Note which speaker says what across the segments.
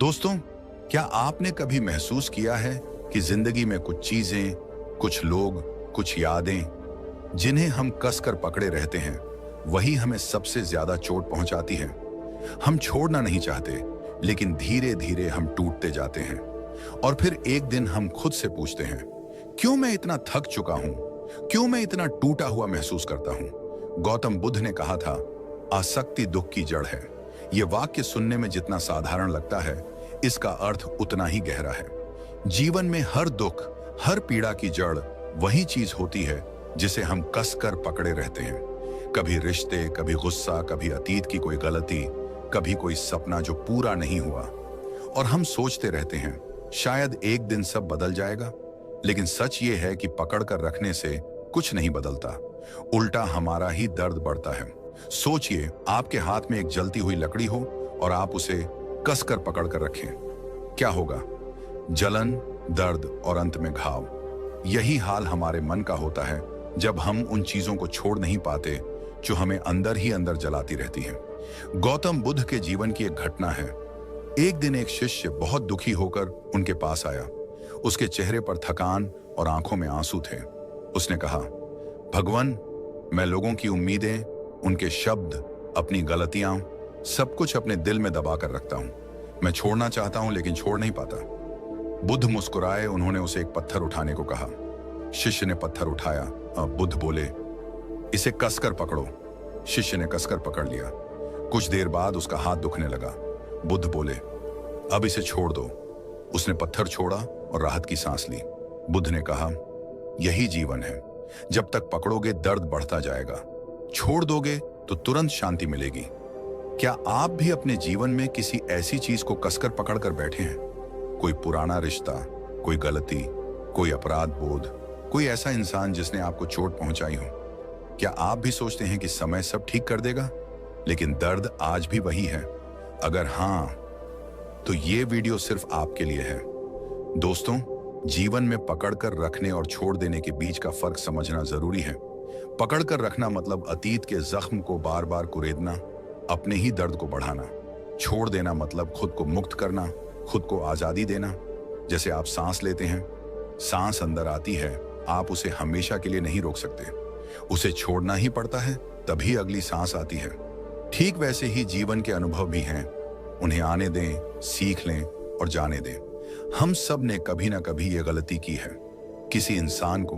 Speaker 1: दोस्तों, क्या आपने कभी महसूस किया है कि जिंदगी में कुछ चीजें, कुछ लोग, कुछ यादें जिन्हें हम कसकर पकड़े रहते हैं, वही हमें सबसे ज्यादा चोट पहुंचाती हैं। हम छोड़ना नहीं चाहते, लेकिन धीरे धीरे हम टूटते जाते हैं। और फिर एक दिन हम खुद से पूछते हैं, क्यों मैं इतना थक चुका हूं? क्यों मैं इतना टूटा हुआ महसूस करता हूं? गौतम बुद्ध ने कहा था, आसक्ति दुख की जड़ है। यह वाक्य सुनने में जितना साधारण लगता है, इसका अर्थ उतना ही गहरा है। जीवन में हर दुख, हर पीड़ा की जड़ वही चीज होती है जिसे हम कसकर पकड़े रहते हैं। कभी रिश्ते, कभी गुस्सा, कभी अतीत की कोई गलती, कभी कोई सपना जो पूरा नहीं हुआ। और हम सोचते रहते हैं, शायद एक दिन सब बदल जाएगा। लेकिन सच ये है कि पकड़ कर रखने से कुछ नहीं बदलता, उल्टा हमारा ही दर्द बढ़ता है। सोचिए, आपके हाथ में एक जलती हुई लकड़ी हो और आप उसे कसकर पकड़ कर रखें। क्या होगा? जलन, दर्द और अंत में घाव। यही हाल हमारे मन का होता है जब हम उन चीजों को छोड़ नहीं पाते जो हमें अंदर ही अंदर जलाती रहती हैं। गौतम बुद्ध के जीवन की एक घटना है। एक दिन एक शिष्य बहुत दुखी होकर उनके पास आया। उसके चेहरे पर थकान और आंखों में आंसू थे। उसने कहा, भगवान, मैं लोगों की उम्मीदें, उनके शब्द, अपनी गलतियां, सब कुछ अपने दिल में दबा कर रखता हूं। मैं छोड़ना चाहता हूं लेकिन छोड़ नहीं पाता। बुद्ध मुस्कुराए। उन्होंने उसे एक पत्थर उठाने को कहा। शिष्य ने पत्थर उठाया। बुद्ध बोले, इसे कसकर पकड़ो। शिष्य ने कसकर पकड़ लिया। कुछ देर बाद उसका हाथ दुखने लगा। बुद्ध बोले, अब इसे छोड़ दो। उसने पत्थर छोड़ा और राहत की सांस ली। बुद्ध ने कहा, यही जीवन है। जब तक पकड़ोगे दर्द बढ़ता जाएगा, छोड़ दोगे तो तुरंत शांति मिलेगी। क्या आप भी अपने जीवन में किसी ऐसी चीज को कसकर पकड़ कर बैठे हैं? कोई पुराना रिश्ता, कोई गलती, कोई अपराध बोध, कोई ऐसा इंसान जिसने आपको चोट पहुंचाई हो? क्या आप भी सोचते हैं कि समय सब ठीक कर देगा, लेकिन दर्द आज भी वही है? अगर हां, तो ये वीडियो सिर्फ आपके लिए है। दोस्तों, जीवन में पकड़कर रखने और छोड़ देने के बीच का फर्क समझना जरूरी है। पकड़कर रखना मतलब अतीत के जख्म को बार बार कुरेदना, अपने ही दर्द को बढ़ाना। छोड़ देना मतलब खुद को मुक्त करना, खुद को आजादी देना। जैसे आप सांस लेते हैं, सांस अंदर आती है, आप उसे हमेशा के लिए नहीं रोक सकते, उसे छोड़ना ही पड़ता है, तभी अगली सांस आती है। ठीक वैसे ही जीवन के अनुभव भी हैं, उन्हें आने दें, सीख लें और जाने दें। हम सब ने कभी ना कभी ये गलती की है। किसी इंसान को,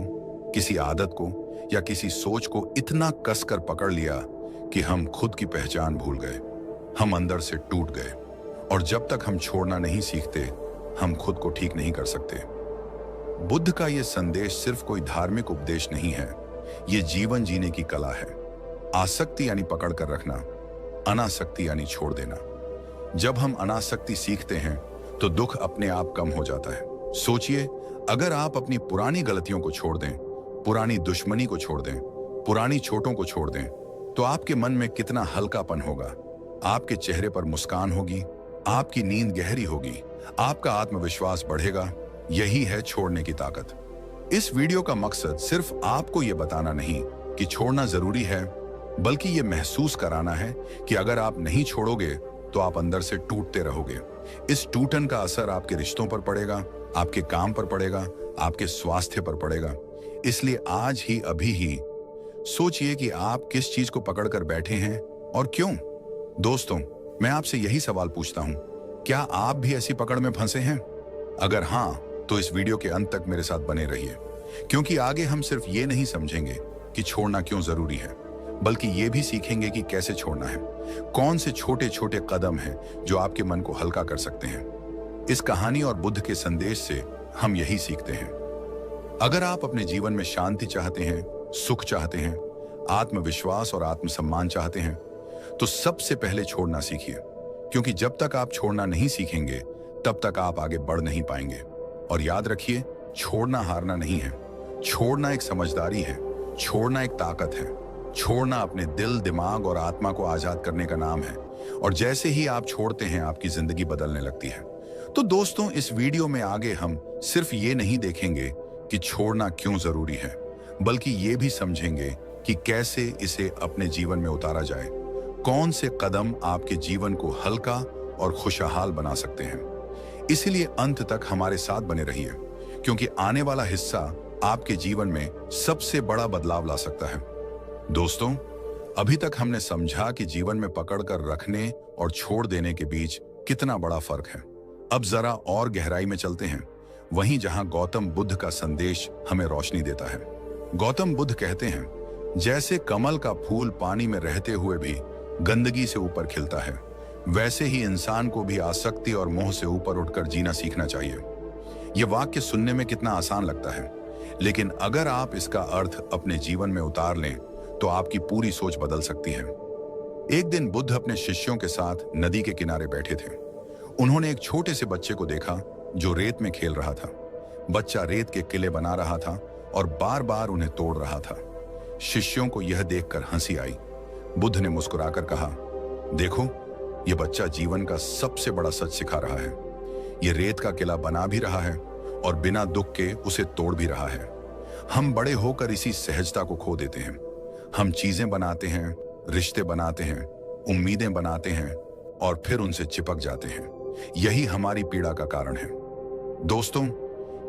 Speaker 1: किसी आदत को या किसी सोच को इतना कसकर पकड़ लिया कि हम खुद की पहचान भूल गए। हम अंदर से टूट गए। और जब तक हम छोड़ना नहीं सीखते, हम खुद को ठीक नहीं कर सकते। बुद्ध का यह संदेश सिर्फ कोई धार्मिक उपदेश नहीं है, यह जीवन जीने की कला है। आसक्ति यानी पकड़ कर रखना, अनासक्ति यानी छोड़ देना। जब हम अनासक्ति सीखते हैं तो दुख अपने आप कम हो जाता है। सोचिए, अगर आप अपनी पुरानी गलतियों को छोड़ दें, पुरानी दुश्मनी को छोड़ दें, पुरानी चोटों को छोड़ दें, तो आपके मन में कितना हल्कापन होगा। आपके चेहरे पर मुस्कान होगी, आपकी नींद गहरी होगी, आपका आत्मविश्वास बढ़ेगा। यही है छोड़ने की ताकत। इस वीडियो का मकसद सिर्फ आपको यह बताना नहीं कि छोड़ना जरूरी है, बल्कि यह महसूस कराना है कि अगर आप नहीं छोड़ोगे तो आप अंदर से टूटते रहोगे। इस टूटन का असर आपके रिश्तों पर पड़ेगा, आपके काम पर पड़ेगा, आपके स्वास्थ्य पर पड़ेगा। इसलिए आज ही, अभी ही सोचिए कि आप किस चीज को पकड़कर बैठे हैं और क्यों। दोस्तों, मैं आपसे यही सवाल पूछता हूं, क्या आप भी ऐसी पकड़ में फंसे हैं? अगर हां, तो इस वीडियो के अंत तक मेरे साथ बने रहिए, क्योंकि आगे हम सिर्फ ये नहीं समझेंगे कि छोड़ना क्यों जरूरी है, बल्कि ये भी सीखेंगे कि कैसे छोड़ना है। कौन से छोटे छोटे कदम हैं जो आपके मन को हल्का कर सकते हैं। इस कहानी और बुद्ध के संदेश से हम यही सीखते हैं। अगर आप अपने जीवन में शांति चाहते हैं, सुख चाहते हैं, आत्मविश्वास और आत्मसम्मान चाहते हैं, तो सबसे पहले छोड़ना सीखिए। क्योंकि जब तक आप छोड़ना नहीं सीखेंगे, तब तक आप आगे बढ़ नहीं पाएंगे। और याद रखिए, छोड़ना हारना नहीं है, छोड़ना एक समझदारी है, छोड़ना एक ताकत है। छोड़ना अपने दिल, दिमाग और आत्मा को आजाद करने का नाम है। और जैसे ही आप छोड़ते हैं, आपकी जिंदगी बदलने लगती है। तो दोस्तों, इस वीडियो में आगे हम सिर्फ ये नहीं देखेंगे कि छोड़ना क्यों जरूरी है, बल्कि ये भी समझेंगे कि कैसे इसे अपने जीवन में उतारा जाए। कौन से कदम आपके जीवन को हल्का और खुशहाल बना सकते हैं। इसीलिए अंत तक हमारे साथ बने रहिए, क्योंकि आने वाला हिस्सा आपके जीवन में सबसे बड़ा बदलाव ला सकता है। दोस्तों, अभी तक हमने समझा कि जीवन में पकड़ कर रखने और छोड़ देने के बीच कितना बड़ा फर्क है। अब जरा और गहराई में चलते हैं, वहीं जहां गौतम बुद्ध का संदेश हमें रोशनी देता है। गौतम बुद्ध कहते हैं, जैसे कमल का फूल पानी में रहते हुए भी गंदगी से ऊपर खिलता है, वैसे ही इंसान को भी आसक्ति और मोह से ऊपर उठकर जीना सीखना चाहिए। यह वाक्य सुनने में कितना आसान लगता है, लेकिन अगर आप इसका अर्थ अपने जीवन में उतार लें तो आपकी पूरी सोच बदल सकती है। एक दिन बुद्ध अपने शिष्यों के साथ नदी के किनारे बैठे थे। उन्होंने एक छोटे से बच्चे को देखा जो रेत में खेल रहा था। बच्चा रेत के किले बना रहा था और बार बार उन्हें तोड़ रहा था। शिष्यों को यह देखकर हंसी आई। बुद्ध ने मुस्कुराकर कहा, देखो, यह बच्चा जीवन का सबसे बड़ा सच सिखा रहा है। यह रेत का किला बना भी रहा है और बिना दुख के उसे तोड़ भी रहा है। हम बड़े होकर इसी सहजता को खो देते हैं। हम चीजें बनाते हैं, रिश्ते बनाते हैं, उम्मीदें बनाते हैं और फिर उनसे चिपक जाते हैं। यही हमारी पीड़ा का कारण है। दोस्तों,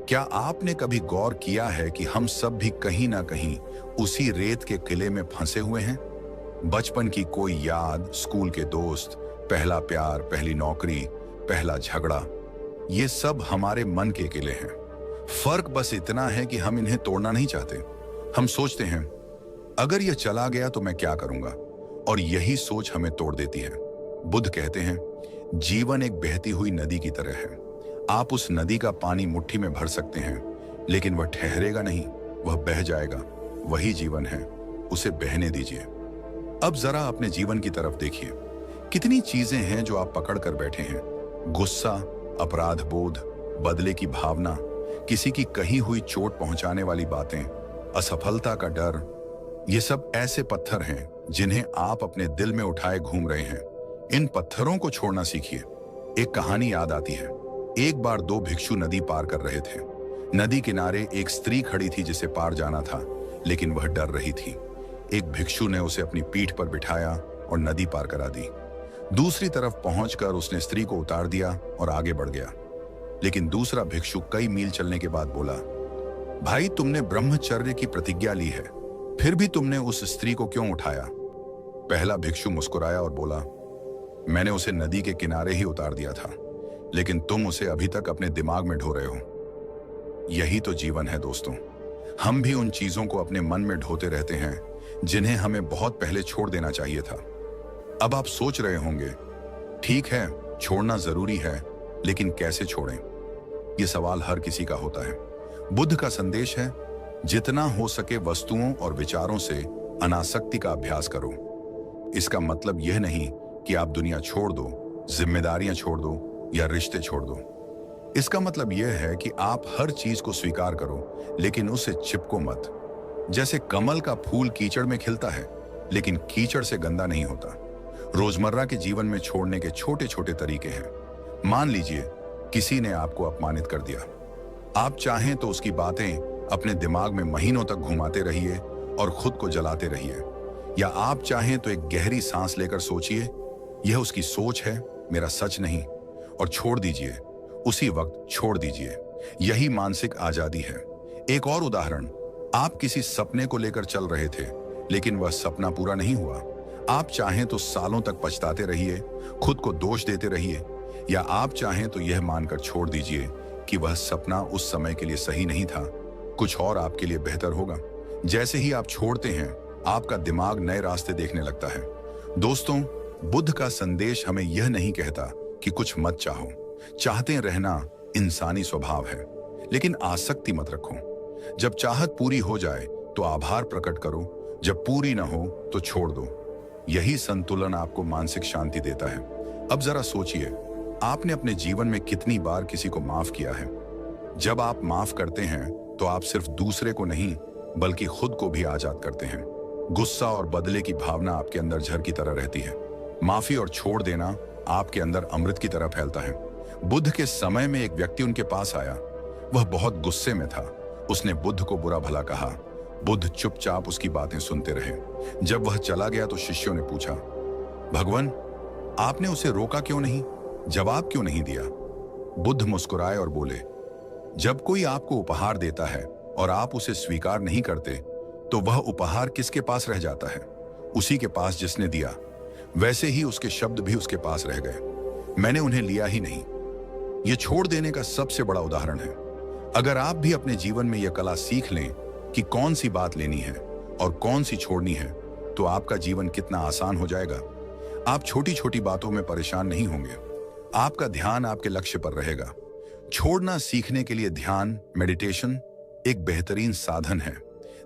Speaker 1: क्या आपने कभी गौर किया है कि हम सब भी कहीं ना कहीं उसी रेत के किले में फंसे हुए हैं? बचपन की कोई याद, स्कूल के दोस्त, पहला प्यार, पहली नौकरी, पहला झगड़ा, ये सब हमारे मन के किले हैं। फर्क बस इतना है कि हम इन्हें तोड़ना नहीं चाहते। हम सोचते हैं, अगर यह चला गया तो मैं क्या करूंगा, और यही सोच हमें तोड़ देती है। बुद्ध कहते हैं, जीवन एक बहती हुई नदी की तरह है। आप उस नदी का पानी मुट्ठी में भर सकते हैं, लेकिन वह ठहरेगा नहीं, वह बह जाएगा। वही जीवन है, उसे बहने दीजिए। अब जरा अपने जीवन की तरफ देखिए। कितनी चीजें हैं जो आप पकड़ कर बैठे हैं? गुस्सा, अपराध बोध, बदले की भावना, किसी की कही हुई चोट पहुंचाने वाली बातें, असफलता का डर। ये सब ऐसे पत्थर हैं जिन्हें आप अपने दिल में उठाए घूम रहे हैं। इन पत्थरों को छोड़ना सीखिए। एक कहानी याद आती है। एक बार दो भिक्षु नदी पार कर रहे थे। नदी किनारे एक स्त्री खड़ी थी जिसे पार जाना था, लेकिन वह डर रही थी। एक भिक्षु ने उसे अपनी पीठ पर बिठाया और नदी पार करा दी। दूसरी तरफ पहुंचकर उसने स्त्री को उतार दिया और आगे बढ़ गया। लेकिन दूसरा भिक्षु कई मील चलने के बाद बोला, भाई, तुमने ब्रह्मचर्य की प्रतिज्ञा ली है, फिर भी तुमने उस स्त्री को क्यों उठाया? पहला भिक्षु मुस्कुराया और बोला, मैंने उसे नदी के किनारे ही उतार दिया था, लेकिन तुम उसे अभी तक अपने दिमाग में ढो रहे हो। यही तो जीवन है दोस्तों। हम भी उन चीजों को अपने मन में ढोते रहते हैं जिन्हें हमें बहुत पहले छोड़ देना चाहिए था। अब आप सोच रहे होंगे, ठीक है, छोड़ना जरूरी है, लेकिन कैसे छोड़ें? यह सवाल हर किसी का होता है। बुद्ध का संदेश है, जितना हो सके वस्तुओं और विचारों से अनासक्ति का अभ्यास करो। इसका मतलब यह नहीं कि आप दुनिया छोड़ दो, जिम्मेदारियां छोड़ दो या रिश्ते छोड़ दो। इसका मतलब यह है कि आप हर चीज को स्वीकार करो, लेकिन उससे चिपको मत। जैसे कमल का फूल कीचड़ में खिलता है, लेकिन कीचड़ से गंदा नहीं होता। रोजमर्रा के जीवन में छोड़ने के छोटे छोटे तरीके हैं। मान लीजिए किसी ने आपको अपमानित कर दिया। आप चाहें तो उसकी बातें अपने दिमाग में महीनों तक घुमाते रहिए और खुद को जलाते रहिए, या आप चाहें तो एक गहरी सांस लेकर सोचिए, यह उसकी सोच है, मेरा सच नहीं, और छोड़ दीजिए। उसी वक्त छोड़ दीजिए। यही मानसिक आजादी है। एक और उदाहरण, आप किसी सपने को लेकर चल रहे थे, लेकिन वह सपना पूरा नहीं हुआ। आप चाहें तो सालों तक पछताते रहिए, खुद को दोष देते रहिए, या आप चाहें तो यह मानकर छोड़ दीजिए कि वह सपना उस समय के लिए सही नहीं था, कुछ और आपके लिए बेहतर होगा। जैसे ही आप छोड़ते हैं, आपका दिमाग नए रास्ते देखने लगता है। दोस्तों, बुद्ध का संदेश हमें यह नहीं कहता कि कुछ मत चाहो। चाहते रहना इंसानी स्वभाव है, लेकिन आसक्ति मत रखो। जब चाहत पूरी हो जाए तो आभार प्रकट करो, जब पूरी ना हो तो छोड़ दो। यही संतुलन आपको मानसिक शांति देता है। अब जरा सोचिए, आपने अपने जीवन में कितनी बार किसी को माफ किया है? जब आप माफ करते हैं तो आप सिर्फ दूसरे को नहीं, बल्कि खुद को भी आजाद करते हैं। गुस्सा और बदले की भावना आपके अंदर जहर की तरह रहती है। माफी और छोड़ देना आपके अंदर अमृत की तरह फैलता है। बुद्ध के समय में एक व्यक्ति उनके पास आया। वह बहुत गुस्से में था। उसने बुद्ध को बुरा भला कहा। बुद्ध चुपचाप उसकी बातें सुनते रहे। जब वह चला गया तो शिष्यों ने पूछा, भगवान, आपने उसे रोका क्यों नहीं, जवाब क्यों नहीं दिया? बुद्ध मुस्कुराए और बोले, जब कोई आपको उपहार देता है और आप उसे स्वीकार नहीं करते, तो वह उपहार किसके पास रह जाता है? उसी के पास जिसने दिया। वैसे ही उसके शब्द भी उसके पास रह गए, मैंने उन्हें लिया ही नहीं। यह छोड़ देने का सबसे बड़ा उदाहरण है। अगर आप भी अपने जीवन में यह कला सीख लें कि कौन सी बात लेनी है और कौन सी छोड़नी है, तो आपका जीवन कितना आसान हो जाएगा। आप छोटी छोटी बातों में परेशान नहीं होंगे, आपका ध्यान आपके लक्ष्य पर रहेगा। छोड़ना सीखने के लिए ध्यान, मेडिटेशन एक बेहतरीन साधन है।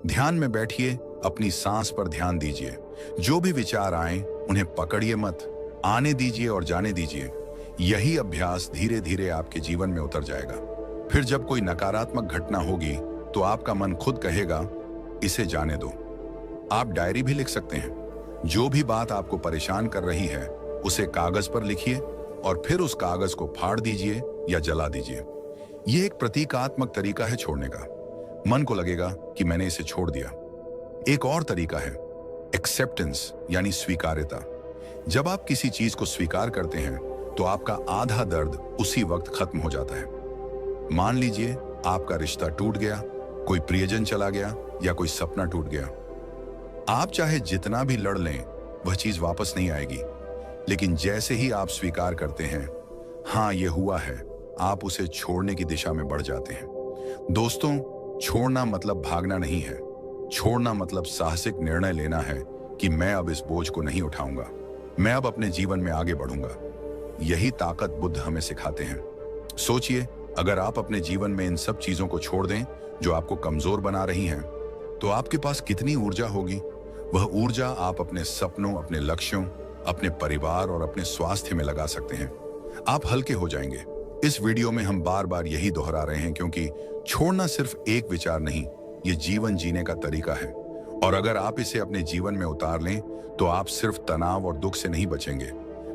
Speaker 1: ध्यान में बैठिए, अपनी सांस पर ध्यान दीजिए। जो भी विचार आए उन्हें पकड़िए मत, आने दीजिए और जाने दीजिए। यही अभ्यास धीरे धीरे आपके जीवन में उतर जाएगा। फिर जब कोई नकारात्मक घटना होगी तो आपका मन खुद कहेगा, इसे जाने दो। आप डायरी भी लिख सकते हैं। जो भी बात आपको परेशान कर रही है उसे कागज पर लिखिए और फिर उस कागज को फाड़ दीजिए या जला दीजिए। यह एक प्रतीकात्मक तरीका है छोड़ने का। मन को लगेगा कि मैंने इसे छोड़ दिया। एक और तरीका है एक्सेप्टेंस, यानी स्वीकार्यता। जब आप किसी चीज को स्वीकार करते हैं तो आपका आधा दर्द उसी वक्त खत्म हो जाता है। मान लीजिए आपका रिश्ता टूट गया, कोई प्रियजन चला गया या कोई सपना टूट गया। आप चाहे जितना भी लड़ लें, वह चीज वापस नहीं आएगी। लेकिन जैसे ही आप स्वीकार करते हैं, हाँ ये हुआ है, आप उसे छोड़ने की दिशा में बढ़ जाते हैं। दोस्तों, छोड़ना मतलब भागना नहीं है। छोड़ना मतलब साहसिक निर्णय लेना है कि मैं अब इस बोझ को नहीं उठाऊंगा, मैं अब अपने जीवन में आगे बढ़ूंगा। यही ताकत बुद्ध हमें सिखाते हैं। सोचिए, अगर आप अपने जीवन में इन सब चीजों को छोड़ दें जो आपको कमजोर बना रही हैं, तो आपके पास कितनी ऊर्जा होगी। वह ऊर्जा आप अपने सपनों, अपने लक्ष्यों, अपने परिवार और अपने स्वास्थ्य में लगा सकते हैं। आप हल्के हो जाएंगे। इस वीडियो में हम बार बार यही दोहरा रहे हैं, क्योंकि छोड़ना सिर्फ एक विचार नहीं, ये जीवन जीने का तरीका है। और अगर आप इसे अपने जीवन में उतार लें, तो आप सिर्फ तनाव और दुख से नहीं बचेंगे,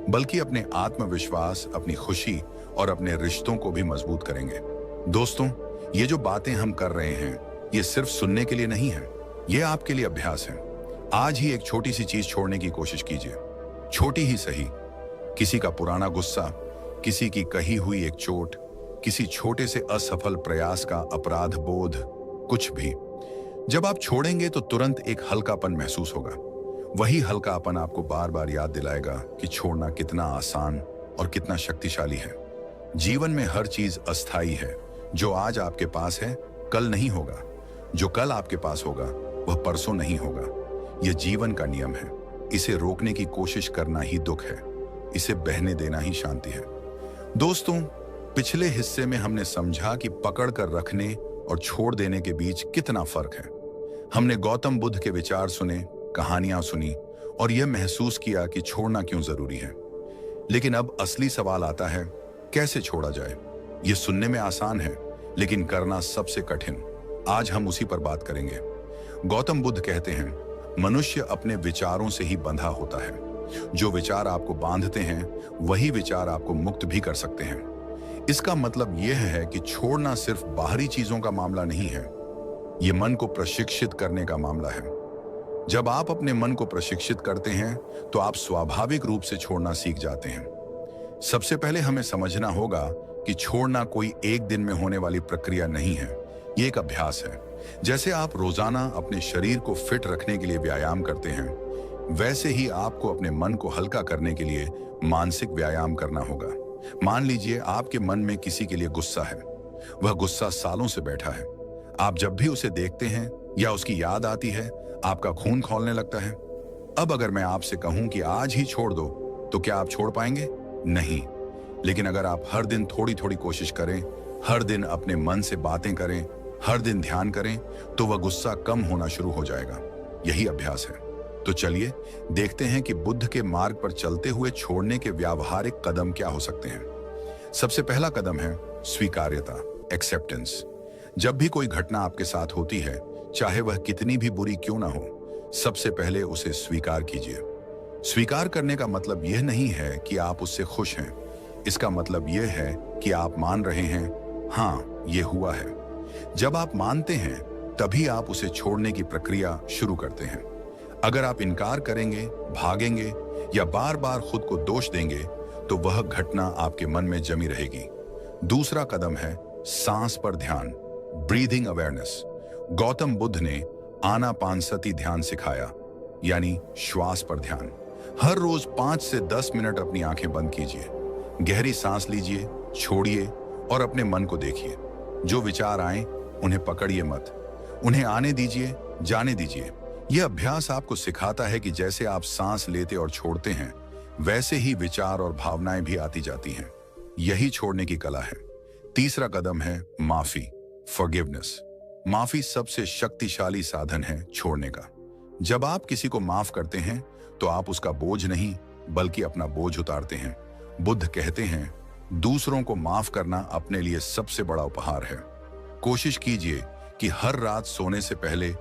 Speaker 1: बल्कि अपने आत्मविश्वास, अपनी खुशी और अपने रिश्तों को भी मजबूत करेंगे। दोस्तों, ये जो बातें हम कर रहे हैं, ये सिर्फ सुनने के लिए नहीं है, ये आपके लिए अभ्यास है। आज ही एक छोटी सी चीज छोड़ने की कोशिश कीजिए, छोटी ही सही। किसी का पुराना गुस्सा, किसी की कही हुई एक चोट, किसी छोटे से असफल प्रयास का अपराध बोध, कुछ भी। जब आप छोड़ेंगे तो तुरंत एक हल्कापन महसूस होगा। वही हल्कापन आपको बार बार याद दिलाएगा कि छोड़ना कितना आसान और कितना शक्तिशाली है। जीवन में हर चीज अस्थायी है। जो आज आपके पास है, कल नहीं होगा। जो कल आपके पास होगा, वह परसों नहीं होगा। यह जीवन का नियम है। इसे रोकने की कोशिश करना ही दुख है, इसे बहने देना ही शांति है। दोस्तों, पिछले हिस्से में हमने समझा कि पकड़ कर रखने और छोड़ देने के बीच कितना फर्क है। हमने गौतम बुद्ध के विचार सुने, कहानियां सुनी और यह महसूस किया कि छोड़ना क्यों जरूरी है। लेकिन अब असली सवाल आता है, कैसे छोड़ा जाए? यह सुनने में आसान है, लेकिन करना सबसे कठिन। आज हम उसी पर बात करेंगे। गौतम बुद्ध कहते हैं, मनुष्य अपने विचारों से ही बंधा होता है। जो विचार आपको बांधते हैं, वही विचार आपको मुक्त भी कर सकते हैं। इसका मतलब यह है कि छोड़ना सिर्फ बाहरी चीजों का मामला नहीं है, यह मन को प्रशिक्षित करने का मामला है। जब आप अपने मन को प्रशिक्षित करते हैं, तो आप स्वाभाविक रूप से छोड़ना सीख जाते हैं। सबसे पहले हमें समझना होगा कि छोड़ना कोई एक दिन में होने वाली प्रक्रिया नहीं है, ये एक अभ्यास है। जैसे आप रोजाना अपने शरीर को फिट रखने के लिए व्यायाम करते हैं, वैसे ही आपको अपने मन को हल्का करने के लिए मानसिक व्यायाम करना होगा। मान लीजिए आपके मन में किसी के लिए गुस्सा है। वह गुस्सा सालों से बैठा है। आप जब भी उसे देखते हैं या उसकी याद आती है, आपका खून खौलने लगता है। अब अगर मैं आपसे कहूं कि आज ही छोड़ दो, तो क्या आप छोड़ पाएंगे? नहीं। लेकिन अगर आप हर दिन थोड़ी थोड़ी कोशिश करें, हर दिन अपने मन से बातें करें, हर दिन ध्यान करें, तो वह गुस्सा कम होना शुरू हो जाएगा। यही अभ्यास है। तो चलिए देखते हैं कि बुद्ध के मार्ग पर चलते हुए छोड़ने के व्यावहारिक कदम क्या हो सकते हैं। सबसे पहला कदम है स्वीकार्यता, एक्सेप्टेंस। जब भी कोई घटना आपके साथ होती है, चाहे वह कितनी भी बुरी क्यों ना हो, सबसे पहले उसे स्वीकार कीजिए। स्वीकार करने का मतलब यह नहीं है कि आप उससे खुश हैं। इसका मतलब यह है कि आप मान रहे हैं, हाँ ये हुआ है। जब आप मानते हैं, तभी आप उसे छोड़ने की प्रक्रिया शुरू करते हैं। अगर आप इनकार करेंगे, भागेंगे या बार बार खुद को दोष देंगे, तो वह घटना आपके मन में जमी रहेगी। दूसरा कदम है सांस पर ध्यान, ब्रीदिंग अवेयरनेस। गौतम बुद्ध ने आनापानसति ध्यान सिखाया, यानी श्वास पर ध्यान। हर रोज 5 से 10 मिनट अपनी आंखें बंद कीजिए, गहरी सांस लीजिए, छोड़िए और अपने मन को देखिए। जो विचार आए उन्हें पकड़िए मत, उन्हें आने दीजिए, जाने दीजिए। यह अभ्यास आपको सिखाता है कि जैसे आप सांस लेते और छोड़ते हैं, वैसे ही विचार और भावनाएं भी आती जाती हैं। यही छोड़ने की कला है। तीसरा कदम है माफी, फॉरगिवनेस। माफी सबसे शक्तिशाली साधन है छोड़ने का। जब आप किसी को माफ करते हैं तो आप उसका बोझ नहीं बल्कि अपना बोझ उतारते हैं। बुद्ध कहते हैं, दूसरों को माफ करना अपने लिए सबसे बड़ा उपहार है। कोशिश कीजिए कि हर रात सोने से पहले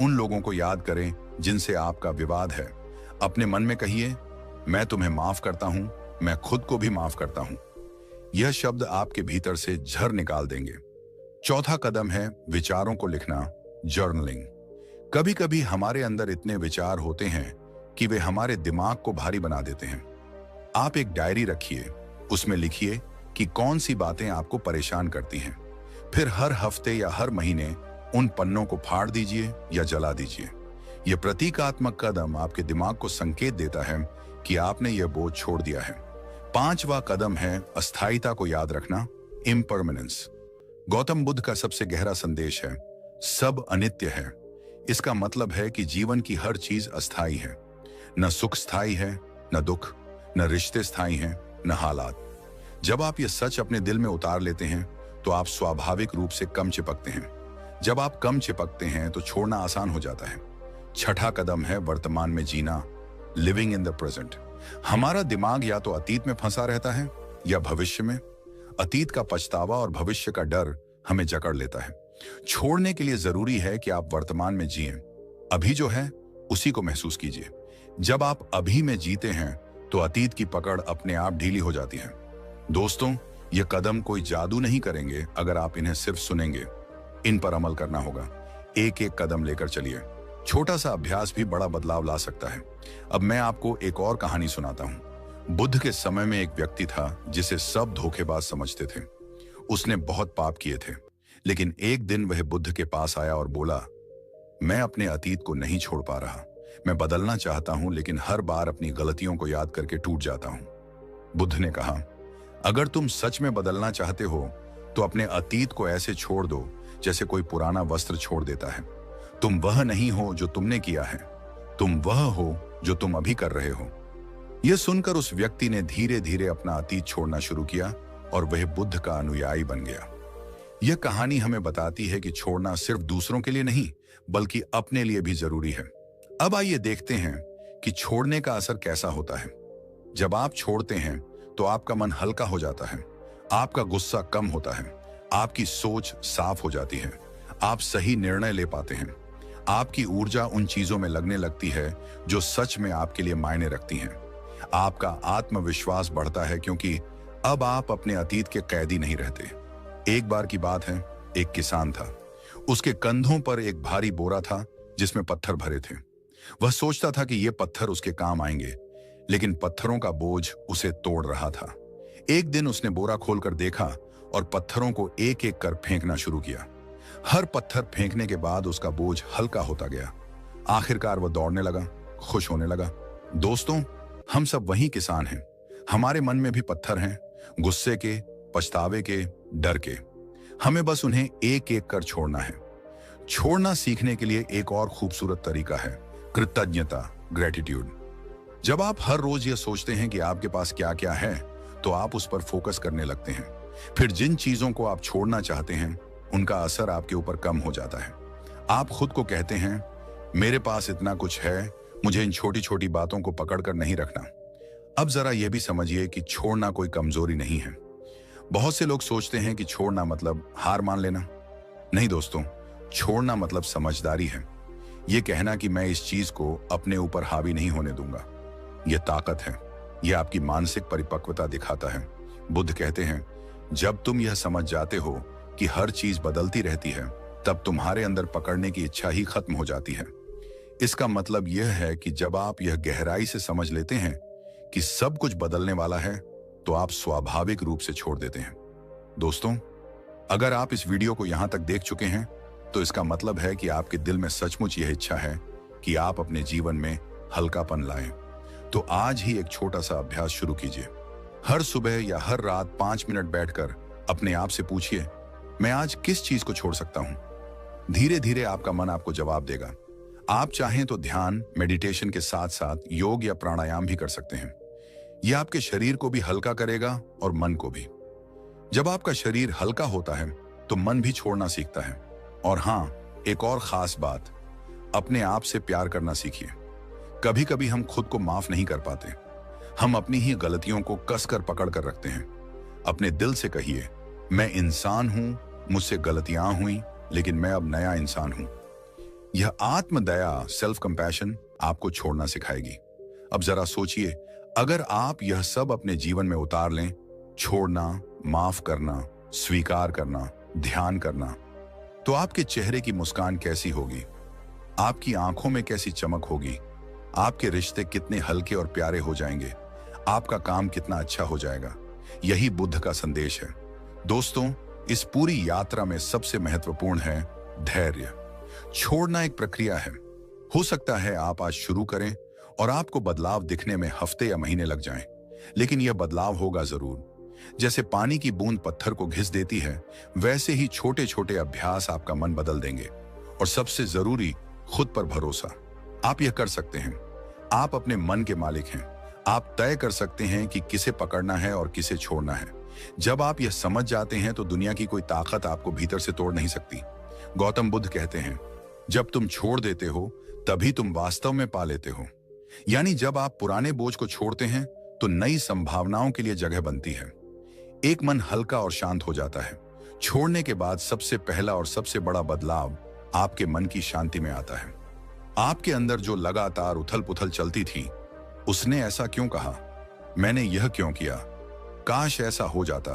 Speaker 1: उन लोगों को याद करें जिनसे आपका विवाद है। अपने मन में कहिए, मैं तुम्हें माफ करता हूं, मैं खुद को भी माफ करता हूं। यह शब्द आपके भीतर से झर निकाल देंगे। चौथा कदम है विचारों को लिखना, जर्नलिंग। कभी कभी हमारे अंदर इतने विचार होते हैं कि वे हमारे दिमाग को भारी बना देते हैं। आप एक डायरी रखिए, उसमें लिखिए कि कौन सी बातें आपको परेशान करती हैं। फिर हर हफ्ते या हर महीने उन पन्नों को फाड़ दीजिए या जला दीजिए। यह प्रतीकात्मक कदम आपके दिमाग को संकेत देता है कि आपने यह बोझ छोड़ दिया है। पांचवा कदम है अस्थायीता को याद रखना, इम्परमानेंस। गौतम बुद्ध का सबसे गहरा संदेश है, सब अनित्य है। इसका मतलब है कि जीवन की हर चीज अस्थायी है। न सुख स्थायी है, न दुख, न रिश्ते स्थायी हैं, न हालात। जब आप ये सच अपने दिल में उतार लेते हैं तो आप स्वाभाविक रूप से कम चिपकते हैं। जब आप कम चिपकते हैं तो छोड़ना आसान हो जाता है। छठा कदम है वर्तमान में जीना, लिविंग इन द प्रेजेंट। हमारा दिमाग या तो अतीत में फंसा रहता है या भविष्य में। अतीत का पछतावा और भविष्य का डर हमें जकड़ लेता है। छोड़ने के लिए जरूरी है कि आप वर्तमान में जिएं। अभी जो है उसी को महसूस कीजिए। जब आप अभी में जीते हैं तो अतीत की पकड़ अपने आप ढीली हो जाती है। दोस्तों, ये कदम कोई जादू नहीं करेंगे अगर आप इन्हें सिर्फ सुनेंगे। इन पर अमल करना होगा। एक एक कदम लेकर चलिए। छोटा सा अभ्यास भी बड़ा बदलाव ला सकता है। अब मैं आपको एक और कहानी सुनाता हूं। बुद्ध के समय में एक व्यक्ति था जिसे सब धोखेबाज समझते थे। उसने बहुत पाप किए थे, लेकिन एक दिन वह बुद्ध के पास आया और बोला, मैं अपने अतीत को नहीं छोड़ पा रहा। मैं बदलना चाहता हूं, लेकिन हर बार अपनी गलतियों को याद करके टूट जाता हूं। बुद्ध ने कहा, अगर तुम सच में बदलना चाहते हो तो अपने अतीत को ऐसे छोड़ दो जैसे कोई पुराना वस्त्र छोड़ देता है। तुम वह नहीं हो जो तुमने किया है, तुम वह हो जो तुम अभी कर रहे हो। यह सुनकर उस व्यक्ति ने धीरे धीरे अपना अतीत छोड़ना शुरू किया और वह बुद्ध का अनुयायी बन गया। यह कहानी हमें बताती है कि छोड़ना सिर्फ दूसरों के लिए नहीं बल्कि अपने लिए भी जरूरी है। अब आइए देखते हैं कि छोड़ने का असर कैसा होता है। जब आप छोड़ते हैं तो आपका मन हल्का हो जाता है, आपका गुस्सा कम होता है, आपकी सोच साफ हो जाती है, आप सही निर्णय ले पाते हैं, आपकी ऊर्जा उन चीजों में लगने लगती है जो सच में आपके लिए मायने रखती हैं। आपका आत्मविश्वास बढ़ता है क्योंकि अब आप अपने अतीत के कैदी नहीं रहते। एक बार की बात है, एक किसान था। उसके कंधों पर एक भारी बोरा था जिसमें पत्थर भरे थे। वह सोचता था कि ये पत्थर उसके काम आएंगे, लेकिन पत्थरों का बोझ उसे तोड़ रहा था। एक दिन उसने बोरा खोलकर देखा और पत्थरों को एक एक कर फेंकना शुरू किया। हर पत्थर फेंकने के बाद उसका बोझ हल्का होता गया। आखिरकार वह दौड़ने लगा, खुश होने लगा। दोस्तों, हम सब वही किसान हैं। हमारे मन में भी पत्थर हैं, गुस्से के, पछतावे के, डर के। हमें बस उन्हें एक एक कर छोड़ना है। छोड़ना सीखने के लिए एक और खूबसूरत तरीका है, कृतज्ञता, ग्रेटिट्यूड। जब आप हर रोज यह सोचते हैं कि आपके पास क्या क्या है, तो आप उस पर फोकस करने लगते हैं। फिर जिन चीजों को आप छोड़ना चाहते हैं उनका असर आपके ऊपर कम हो जाता है। आप खुद को कहते हैं, मेरे पास इतना कुछ है, मुझे इन छोटी छोटी बातों को पकड़कर नहीं रखना। अब जरा यह भी समझिए कि छोड़ना कोई कमजोरी नहीं है। बहुत से लोग सोचते हैं कि छोड़ना मतलब हार मान लेना। नहीं दोस्तों, छोड़ना मतलब समझदारी है। यह कहना कि मैं इस चीज को अपने ऊपर हावी नहीं होने दूंगा। यह ताकत है, यह आपकी मानसिक परिपक्वता दिखाता है। बुद्ध कहते हैं, जब तुम यह समझ जाते हो कि हर चीज बदलती रहती है, तब तुम्हारे अंदर पकड़ने की इच्छा ही खत्म हो जाती है। इसका मतलब यह है कि जब आप यह गहराई से समझ लेते हैं कि सब कुछ बदलने वाला है, तो आप स्वाभाविक रूप से छोड़ देते हैं। दोस्तों, अगर आप इस वीडियो को यहां तक देख चुके हैं तो इसका मतलब है कि आपके दिल में सचमुच यह इच्छा है कि आप अपने जीवन में हल्कापन लाएं। तो आज ही एक छोटा सा अभ्यास शुरू कीजिए। हर सुबह या हर रात 5 मिनट बैठकर अपने आप से पूछिए, मैं आज किस चीज को छोड़ सकता हूं। धीरे धीरे आपका मन आपको जवाब देगा। आप चाहें तो ध्यान, मेडिटेशन के साथ साथ योग या प्राणायाम भी कर सकते हैं। यह आपके शरीर को भी हल्का करेगा और मन को भी। जब आपका शरीर हल्का होता है तो मन भी छोड़ना सीखता है। और हाँ, एक और खास बात, अपने आप से प्यार करना सीखिए। कभी कभी हम खुद को माफ नहीं कर पाते। हम अपनी ही गलतियों को कसकर पकड़ कर रखते हैं। अपने दिल से कहिए, मैं इंसान हूं, मुझसे गलतियां हुई, लेकिन मैं अब नया इंसान हूं। यह आत्मदया, सेल्फ कंपैशन आपको छोड़ना सिखाएगी। अब जरा सोचिए, अगर आप यह सब अपने जीवन में उतार लें, छोड़ना, माफ करना, स्वीकार करना, ध्यान करना, तो आपके चेहरे की मुस्कान कैसी होगी, आपकी आंखों में कैसी चमक होगी, आपके रिश्ते कितने हल्के और प्यारे हो जाएंगे, आपका काम कितना अच्छा हो जाएगा। यही बुद्ध का संदेश है। दोस्तों, इस पूरी यात्रा में सबसे महत्वपूर्ण है धैर्य। छोड़ना एक प्रक्रिया है। हो सकता है आप आज शुरू करें और आपको बदलाव दिखने में हफ्ते या महीने लग जाएं, लेकिन यह बदलाव होगा जरूर। जैसे पानी की बूंद पत्थर को घिस देती है, वैसे ही छोटे छोटे अभ्यास आपका मन बदल देंगे। और सबसे जरूरी, खुद पर भरोसा। आप यह कर सकते हैं। आप अपने मन के मालिक हैं। आप तय कर सकते हैं कि किसे पकड़ना है और किसे छोड़ना है। जब आप यह समझ जाते हैं तो दुनिया की कोई ताकत आपको भीतर से तोड़ नहीं सकती। गौतम बुद्ध कहते हैं, जब तुम छोड़ देते हो तभी तुम वास्तव में पा लेते हो। यानी जब आप पुराने बोझ को छोड़ते हैं तो नई संभावनाओं के लिए जगह बनती है। एक मन हल्का और शांत हो जाता है। छोड़ने के बाद सबसे पहला और सबसे बड़ा बदलाव आपके मन की शांति में आता है। आपके अंदर जो लगातार उथल पुथल चलती थी, उसने ऐसा क्यों कहा, मैंने यह क्यों किया, काश ऐसा हो जाता,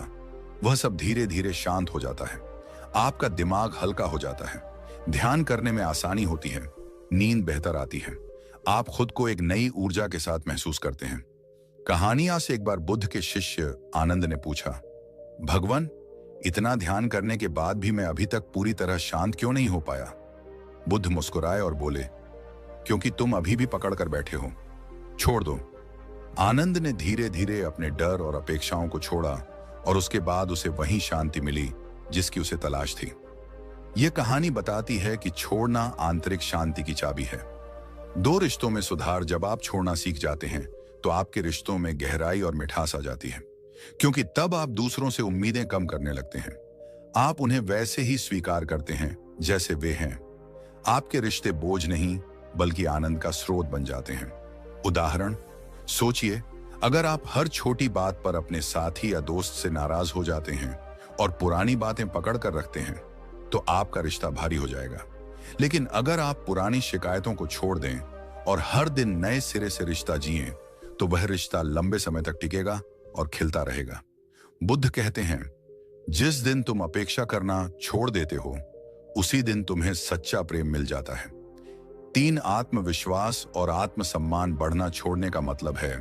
Speaker 1: वह सब धीरे धीरे शांत हो जाता है। आपका दिमाग हल्का हो जाता है। ध्यान करने में आसानी होती है। नींद बेहतर आती है। आप खुद को एक नई ऊर्जा के साथ महसूस करते हैं। कहानियां से एक बार बुद्ध के शिष्य आनंद ने पूछा, भगवान, इतना ध्यान करने के बाद भी मैं अभी तक पूरी तरह शांत क्यों नहीं हो पाया। बुद्ध मुस्कुराए और बोले, क्योंकि तुम अभी भी पकड़ कर बैठे हो। छोड़ दो। आनंद ने धीरे धीरे अपने डर और अपेक्षाओं को छोड़ा और उसके बाद उसे वही शांति मिली जिसकी उसे तलाश थी। यह कहानी बताती है कि छोड़ना आंतरिक शांति की चाबी है। दो रिश्तों में सुधार जब आप छोड़ना सीख जाते हैं तो आपके रिश्तों में गहराई और मिठास आ जाती है, क्योंकि तब आप दूसरों से उम्मीदें कम करने लगते हैं। आप उन्हें वैसे ही स्वीकार करते हैं जैसे वे हैं। आपके रिश्ते बोझ नहीं बल्कि आनंद का स्रोत बन जाते हैं। उदाहरण, सोचिए, अगर आप हर छोटी बात पर अपने साथी या दोस्त से नाराज हो जाते हैं और पुरानी बातें पकड़ कर रखते हैं तो आपका रिश्ता भारी हो जाएगा। लेकिन अगर आप पुरानी शिकायतों को छोड़ दें और हर दिन नए सिरे से रिश्ता जिएं, तो वह रिश्ता लंबे समय तक टिकेगा और खिलता रहेगा। बुद्ध कहते हैं, जिस दिन तुम अपेक्षा करना छोड़ देते हो, उसी दिन तुम्हें सच्चा प्रेम मिल जाता है। 3, आत्मविश्वास और आत्मसम्मान बढ़ना छोड़ने का मतलब है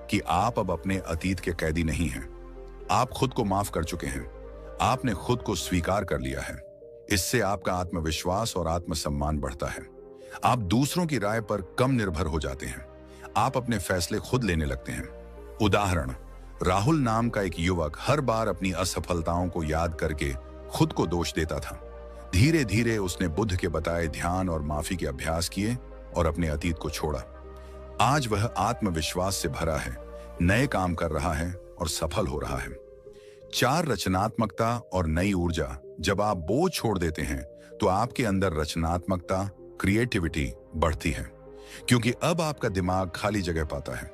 Speaker 1: कि आप अब अपने अतीत के कैदी नहीं हैं। आप खुद को माफ कर चुके हैं। आपने खुद को स्वीकार कर लिया है। इससे आपका आत्मविश्वास और आत्मसम्मान बढ़ता है। आप दूसरों की राय पर कम निर्भर हो जाते हैं। आप अपने फैसले खुद लेने लगते हैं। उदाहरण, राहुल नाम का एक युवक हर बार अपनी असफलताओं को याद करके खुद को दोष देता था। धीरे धीरे उसने बुद्ध के बताए ध्यान और माफी के अभ्यास किए और अपने अतीत को छोड़ा। आज वह आत्मविश्वास से भरा है, नए काम कर रहा है और सफल हो रहा है। 4, रचनात्मकता और नई ऊर्जा। जब आप बोझ छोड़ देते हैं तो आपके अंदर रचनात्मकता, क्रिएटिविटी बढ़ती है, क्योंकि अब आपका दिमाग खाली जगह पाता है।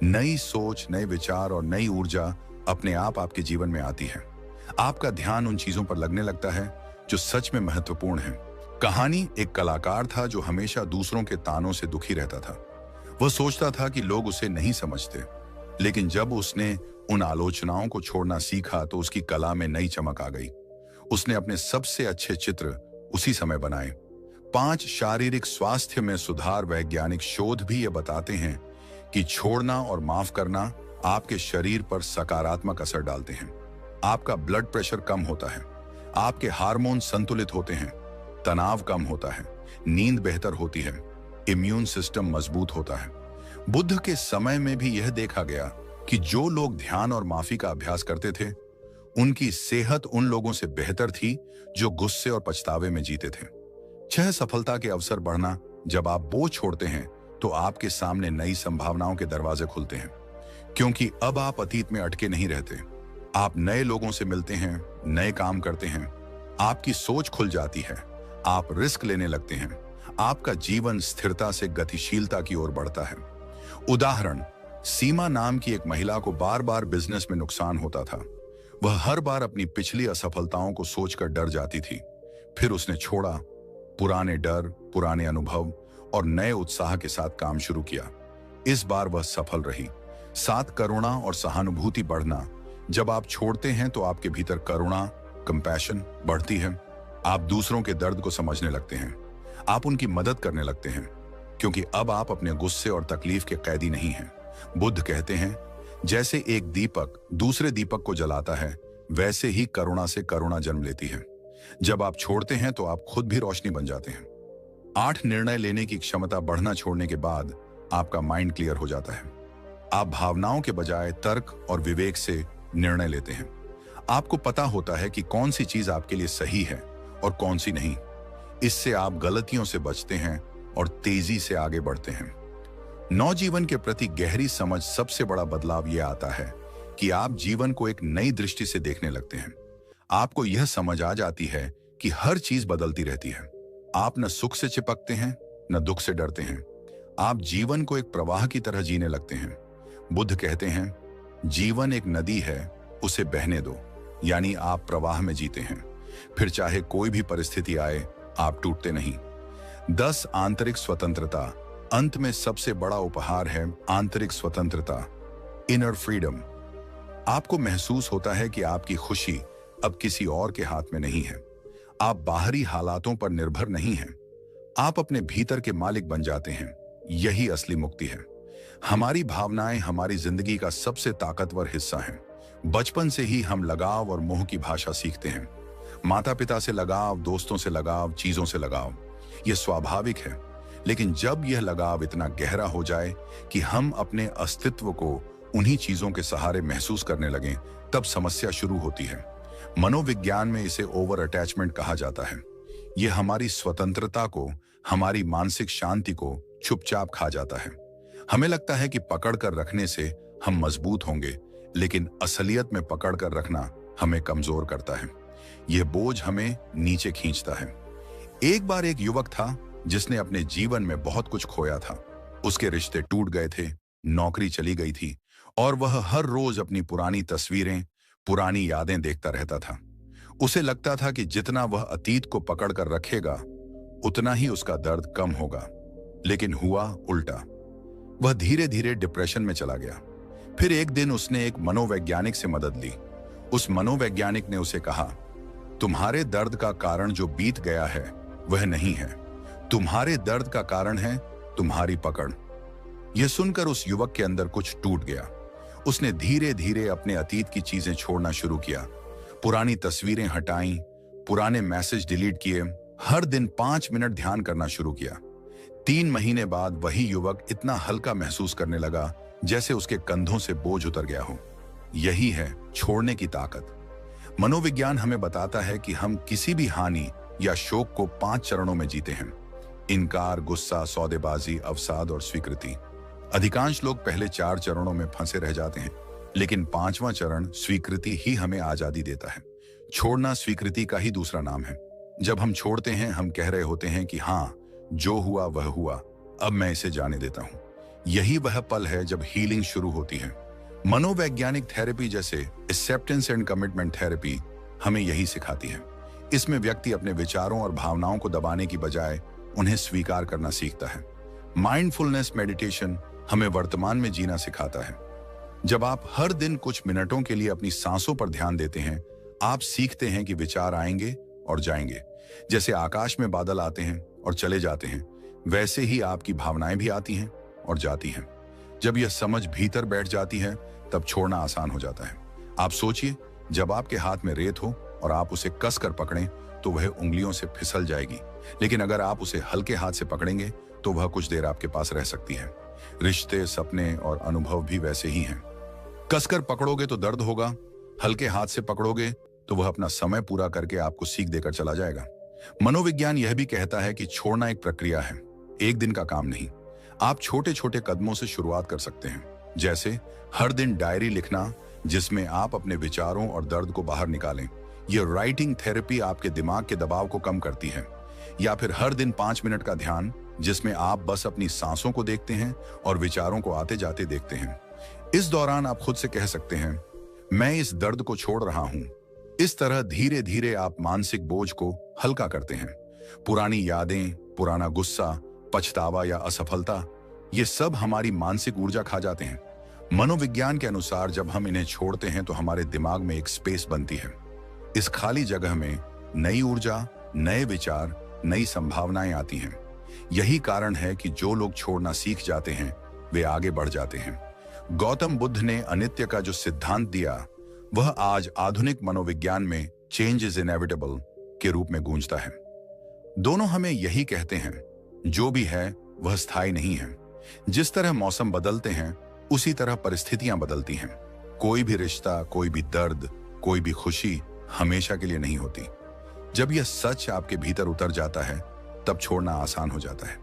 Speaker 1: नई सोच, नए विचार और नई ऊर्जा अपने आप आपके जीवन में आती है। आपका ध्यान उन चीजों पर लगने लगता है जो सच में महत्वपूर्ण है। कहानी, एक कलाकार था जो हमेशा दूसरों के तानों से दुखी रहता था। वह सोचता था कि लोग उसे नहीं समझते, लेकिन जब उसने उन आलोचनाओं को छोड़ना सीखा तो उसकी कला में नई चमक आ गई। उसने अपने सबसे अच्छे चित्र उसी समय बनाए। 5, शारीरिक स्वास्थ्य में सुधार। वैज्ञानिक शोध भी ये बताते हैं कि छोड़ना और माफ करना आपके शरीर पर सकारात्मक असर डालते हैं। आपका ब्लड प्रेशर कम होता है, आपके हार्मोन संतुलित होते हैं, तनाव कम होता है, नींद बेहतर होती है, इम्यून सिस्टम मजबूत होता है। बुद्ध के समय में भी यह देखा गया कि जो लोग ध्यान और माफी का अभ्यास करते थे, उनकी सेहत उन लोगों से बेहतर थी जो गुस्से और पछतावे में जीते थे। 6 सफलता के अवसर बढ़ना। जब आप बोझ छोड़ते हैं तो आपके सामने नई संभावनाओं के दरवाजे खुलते हैं, क्योंकि अब आप अतीत में अटके नहीं रहते। आप नए लोगों से मिलते हैं, नए काम करते हैं, आपकी सोच खुल जाती है, आप रिस्क लेने लगते हैं, आपका जीवन स्थिरता से गतिशीलता की ओर बढ़ता है। उदाहरण, सीमा नाम की एक महिला को बार बार बिजनेस में नुकसान होता था। वह हर बार अपनी पिछली असफलताओं को सोचकर डर जाती थी। फिर उसने छोड़ा, पुराने डर, पुराने अनुभव और नए उत्साह के साथ काम शुरू किया। इस बार वह सफल रही। साथ करुणा और सहानुभूति बढ़ना। जब आप छोड़ते हैं तो आपके भीतर करुणा, कंपैशन बढ़ती है। आप दूसरों के दर्द को समझने लगते हैं, आप उनकी मदद करने लगते हैं, क्योंकि अब आप अपने गुस्से और तकलीफ के कैदी नहीं हैं। बुद्ध कहते हैं, जैसे एक दीपक दूसरे दीपक को जलाता है, वैसे ही करुणा से करुणा जन्म लेती है। जब आप छोड़ते हैं तो आप खुद भी रोशनी बन जाते हैं। 8 निर्णय लेने की क्षमता बढ़ना छोड़ने के बाद आपका माइंड क्लियर हो जाता है। आप भावनाओं के बजाय तर्क और विवेक से निर्णय लेते हैं। आपको पता होता है कि कौन सी चीज आपके लिए सही है और कौन सी नहीं। इससे आप गलतियों से बचते हैं और तेजी से आगे बढ़ते हैं। नौजीवन के प्रति गहरी समझ। सबसे बड़ा बदलाव यह आता है कि आप जीवन को एक नई दृष्टि से देखने लगते हैं। आपको यह समझ आ जाती है कि हर चीज बदलती रहती है। आप न सुख से चिपकते हैं, न दुख से डरते हैं। आप जीवन को एक प्रवाह की तरह जीने लगते हैं। बुद्ध कहते हैं, जीवन एक नदी है, उसे बहने दो, यानी आप प्रवाह में जीते हैं। फिर चाहे कोई भी परिस्थिति आए, आप टूटते नहीं। 10 आंतरिक स्वतंत्रता। अंत में सबसे बड़ा उपहार है आंतरिक स्वतंत्रता, इनर फ्रीडम। आपको महसूस होता है कि आपकी खुशी अब किसी और के हाथ में नहीं है। आप बाहरी हालातों पर निर्भर नहीं हैं। आप अपने भीतर के मालिक बन जाते हैं। यही असली मुक्ति है। हमारी भावनाएं हमारी जिंदगी का सबसे ताकतवर हिस्सा हैं। बचपन से ही हम लगाव और मोह की भाषा सीखते हैं। माता पिता से लगाव, दोस्तों से लगाव, चीजों से लगाव। यह स्वाभाविक है, लेकिन जब यह लगाव इतना गहरा हो जाए कि हम अपने अस्तित्व को उन्हीं चीजों के सहारे महसूस करने लगें, तब समस्या शुरू होती है। मनोविज्ञान में इसे ओवर अटैचमेंट कहा जाता है। यह हमारी स्वतंत्रता को, हमारी मानसिक शांति को चुपचाप खा जाता है। हमें लगता है कि पकड़ कर रखने से हम मजबूत होंगे, लेकिन असलियत में पकड़ कर रखना हमें कमजोर करता है। यह बोझ हमें नीचे खींचता है। एक बार एक युवक था जिसने अपने जीवन में बहुत कुछ खोया था। उसके रिश्ते टूट गए थे, नौकरी चली गई थी और वह हर रोज अपनी पुरानी तस्वीरें, पुरानी यादें देखता रहता था। उसे लगता था कि जितना वह अतीत को पकड़ कर रखेगा, उतना ही उसका दर्द कम होगा। लेकिन हुआ उल्टा। वह धीरे धीरे डिप्रेशन में चला गया। फिर एक दिन उसने एक मनोवैज्ञानिक से मदद ली। उस मनोवैज्ञानिक ने उसे कहा, तुम्हारे दर्द का कारण जो बीत गया है वह नहीं है, तुम्हारे दर्द का कारण है तुम्हारी पकड़। यह सुनकर उस युवक के अंदर कुछ टूट गया। उसने धीरे धीरे अपने अतीत की चीजें छोड़ना शुरू किया। पुरानी तस्वीरें हटाईं, पुराने मैसेज डिलीट किए, हर दिन 5 मिनट ध्यान करना शुरू किया। 3 महीने बाद वही युवक इतना हल्का महसूस करने लगा जैसे उसके कंधों से बोझ उतर गया हो। यही है छोड़ने की ताकत। मनोविज्ञान हमें बताता है कि हम किसी भी हानि या शोक को 5 चरणों में जीते हैं: इनकार, गुस्सा, सौदेबाजी, अवसाद और स्वीकृति। अधिकांश लोग पहले 4 चरणों में फंसे रह जाते हैं, लेकिन 5वां चरण स्वीकृति ही हमें आजादी देता है। छोड़ना स्वीकृति का ही दूसरा नाम है। जब हम छोड़ते हैं, हम कह रहे होते हैं कि हाँ, जो हुआ वह हुआ, अब मैं इसे जाने देता हूं। यही वह पल है जब हीलिंग शुरू होती है। मनोवैज्ञानिक थेरेपी जैसे एक्सेप्टेंस एंड कमिटमेंट थेरेपी हमें यही सिखाती है। इसमें व्यक्ति अपने विचारों और भावनाओं को दबाने की बजाय उन्हें स्वीकार करना सीखता है। माइंडफुलनेस मेडिटेशन हमें वर्तमान में जीना सिखाता है। जब आप हर दिन कुछ मिनटों के लिए अपनी सांसों पर ध्यान देते हैं, आप सीखते हैं कि विचार आएंगे और जाएंगे। जैसे आकाश में बादल आते हैं और चले जाते हैं, वैसे ही आपकी भावनाएं भी आती हैं और जाती हैं। जब यह समझ भीतर बैठ जाती है, तब छोड़ना आसान हो जाता है। आप सोचिए जब आपके हाथ में रेत हो और आप उसे कस कर पकड़ें तो वह उंगलियों से फिसल जाएगी, लेकिन अगर आप उसे हल्के हाथ से पकड़ेंगे तो वह कुछ देर आपके पास रह सकती है। रिश्ते, सपने और अनुभव भी वैसे ही हैं। कसकर पकड़ोगे तो दर्द होगा, हल्के हाथ से पकड़ोगे तो वह अपना समय पूरा करके आपको सीख देकर चला जाएगा। मनोविज्ञान यह भी कहता है कि छोड़ना एक प्रक्रिया है, एक दिन का काम नहीं। आप छोटे छोटे कदमों से शुरुआत कर सकते हैं, जैसे हर दिन डायरी लिखना जिसमें आप अपने विचारों और दर्द को बाहर निकालें। यह राइटिंग थेरेपी आपके दिमाग के दबाव को कम करती है। या फिर हर दिन 5 मिनट का ध्यान जिसमें आप बस अपनी सांसों को देखते हैं और विचारों को आते जाते देखते हैं। इस दौरान आप खुद से कह सकते हैं, मैं इस दर्द को छोड़ रहा हूं। इस तरह धीरे धीरे आप मानसिक बोझ को हल्का करते हैं। पुरानी यादें, पुराना गुस्सा, पछतावा या असफलता, ये सब हमारी मानसिक ऊर्जा खा जाते हैं। मनोविज्ञान के अनुसार जब हम इन्हें छोड़ते हैं तो हमारे दिमाग में एक स्पेस बनती है। इस खाली जगह में नई ऊर्जा, नए विचार, नई संभावनाएं आती हैं। यही कारण है कि जो लोग छोड़ना सीख जाते हैं वे आगे बढ़ जाते हैं। गौतम बुद्ध ने अनित्य का जो सिद्धांत दिया वह आज आधुनिक मनोविज्ञान में चेंज इज इनएविटेबल के रूप में गूंजता है। दोनों हमें यही कहते हैं, जो भी है वह स्थायी नहीं है। जिस तरह मौसम बदलते हैं उसी तरह परिस्थितियां बदलती हैं। कोई भी रिश्ता, कोई भी दर्द, कोई भी खुशी हमेशा के लिए नहीं होती। जब यह सच आपके भीतर उतर जाता है तब छोड़ना आसान हो जाता है।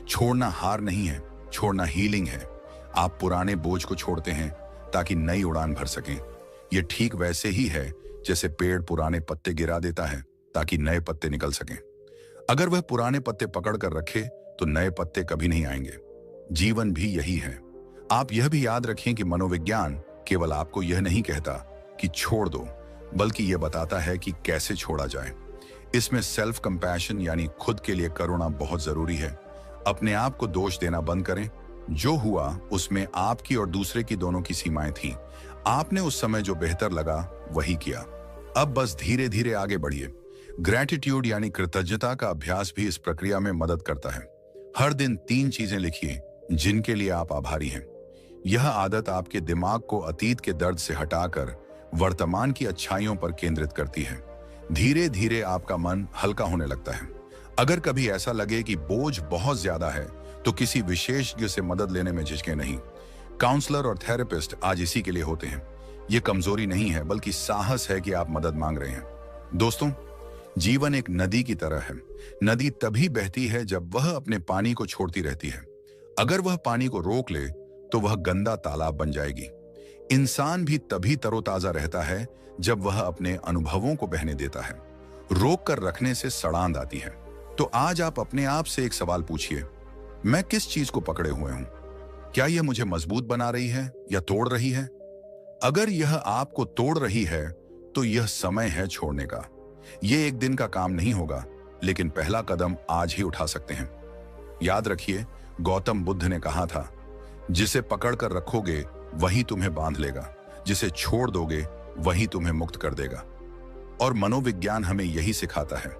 Speaker 1: छोड़ना हार नहीं है, छोड़ना हीलिंग है। आप पुराने बोझ को छोड़ते हैं ताकि नई उड़ान भर सकें। यह ठीक वैसे ही है जैसे पेड़ पुराने पत्ते गिरा देता है ताकि नए पत्ते निकल सकें। अगर वह पुराने पत्ते पकड़ कर रखे तो नए पत्ते कभी नहीं आएंगे। जीवन भी यही है। आप यह भी याद रखें कि मनोविज्ञान केवल आपको यह नहीं कहता कि छोड़ दो, बल्कि यह बताता है कि कैसे छोड़ा जाए। इसमें सेल्फ कंपैशन यानी खुद के लिए करुणा बहुत जरूरी है। अपने आप को दोष देना बंद करें। जो हुआ उसमें आपकी और दूसरे की दोनों की सीमाएं थीं। आपने उस समय जो बेहतर लगा वही किया। अब बस धीरे धीरे आगे बढ़िए। ग्रैटिट्यूड यानी कृतज्ञता का अभ्यास भी इस प्रक्रिया में मदद करता है। हर दिन 3 चीजें लिखिए जिनके लिए आप आभारी हैं। यह आदत आपके दिमाग को अतीत के दर्द से हटाकर वर्तमान की अच्छाइयों पर केंद्रित करती है। धीरे धीरे आपका मन हल्का होने लगता है। अगर कभी ऐसा लगे कि बोझ बहुत ज्यादा है तो किसी विशेषज्ञ से मदद लेने में झिझके नहीं। काउंसलर और थेरेपिस्ट आज इसी के लिए होते हैं। यह कमजोरी नहीं है बल्कि साहस है कि आप मदद मांग रहे हैं। दोस्तों, जीवन एक नदी की तरह है। नदी तभी बहती है जब वह अपने पानी को छोड़ती रहती है। अगर वह पानी को रोक ले तो वह गंदा तालाब बन जाएगी। इंसान भी तभी तरोताजा रहता है जब वह अपने अनुभवों को बहने देता है। रोक कर रखने से सड़ांध आती है। तो आज आप अपने आप से एक सवाल पूछिए, मैं किस चीज को पकड़े हुए हूं? क्या यह मुझे मजबूत बना रही है या तोड़ रही है? अगर यह आपको तोड़ रही है तो यह समय है छोड़ने का। यह एक दिन का काम नहीं होगा, लेकिन पहला कदम आज ही उठा सकते हैं। याद रखिए, गौतम बुद्ध ने कहा था, जिसे पकड़ कर रखोगे वही तुम्हें बांध लेगा, जिसे छोड़ दोगे वही तुम्हें मुक्त कर देगा। और मनोविज्ञान हमें यही सिखाता है,